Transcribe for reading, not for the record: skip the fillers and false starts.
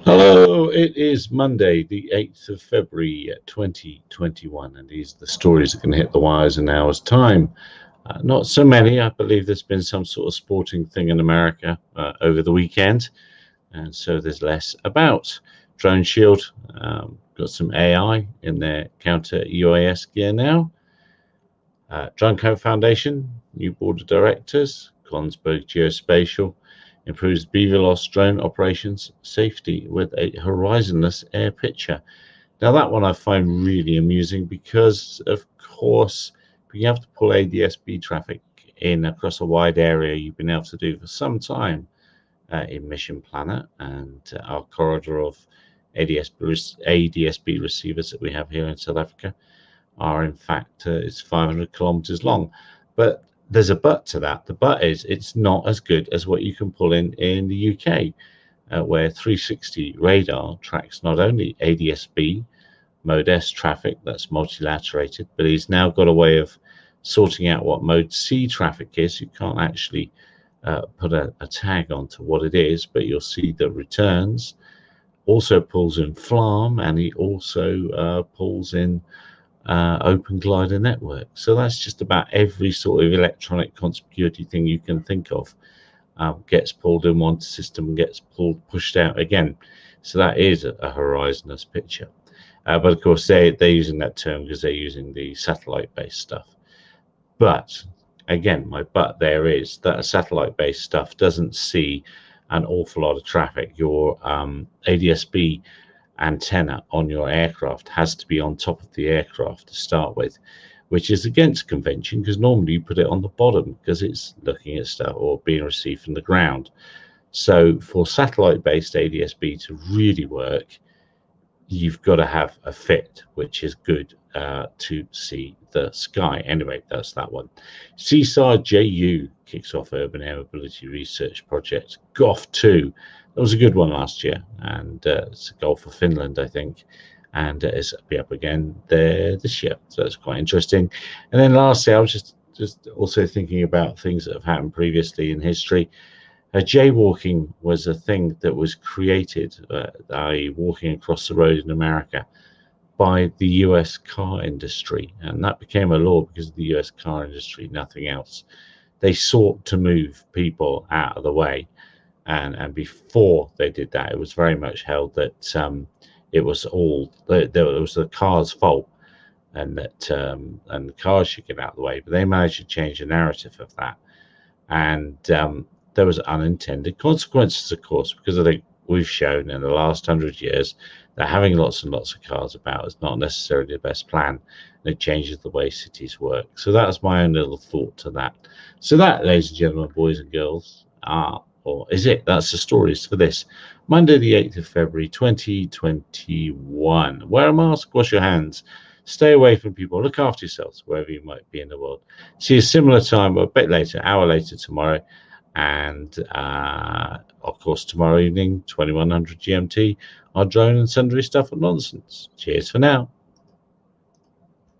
Hello, it is Monday, the 8th of February, 2021, and these are the stories that can hit the wires in an hour's time. Not so many. I believe there's been some sort of sporting thing in America over the weekend, and so there's less about. Drone Shield got some AI in their counter UAS gear now. Drone Code Foundation, new board of directors. Kongsberg Geospatial improves BVLOS drone operations safety with a horizonless air picture. Now that one I find really amusing because, of course, being able to pull ADS-B traffic in across a wide area you've been able to do for some time in Mission Planner and our corridor of ADS-B receivers that we have here in South Africa are in fact it's 500 kilometers long. But there's a but to that. The but is it's not as good as what you can pull in the UK, where 360 radar tracks not only ADS-B Mode S traffic that's multilaterated, but he's now got a way of sorting out what Mode C traffic is. You can't actually put a tag onto what it is, but you'll see the returns. Also pulls in FLARM, and he also pulls in Open Glider Network. So that's just about every sort of electronic conspicuity thing you can think of gets pulled in one system and gets pushed out again. So that is a horizonless picture. But of course, they're using that term because they're using the satellite-based stuff. But again, my but there is that satellite-based stuff doesn't see an awful lot of traffic. Your ADS-B antenna on your aircraft has to be on top of the aircraft to start with, which is against convention because normally you put it on the bottom because it's looking at stuff or being received from the ground. So for satellite-based ADS-B to really work, you've got to have a fit which is good to see the sky. Anyway, that's that one. CSAR JU kicks off Urban Air Mobility Research Project. GOF2, that was a good one last year, and it's a goal for Finland, I think, and it's be up again there this year. So that's quite interesting. And then lastly, I was just also thinking about things that have happened previously in history. Jaywalking was a thing that was created, walking across the road in America, by the US car industry. And that became a law because of the US car industry, nothing else. They sought to move people out of the way. And before they did that, it was very much held that it was the car's fault and that and the cars should get out of the way. But they managed to change the narrative of that. And there was unintended consequences, of course, because I think we've shown in the last 100 years that having lots and lots of cars about is not necessarily the best plan, and it changes the way cities work. So that's my own little thought to that. So that, ladies and gentlemen, boys and girls, or is it? That's the stories for this Monday, the 8th of February, 2021. Wear a mask, wash your hands, stay away from people, look after yourselves wherever you might be in the world. See you similar time, or a bit later, an hour later tomorrow. And of course, tomorrow evening, 2100 GMT, our drone and sundry stuff and nonsense. Cheers for now.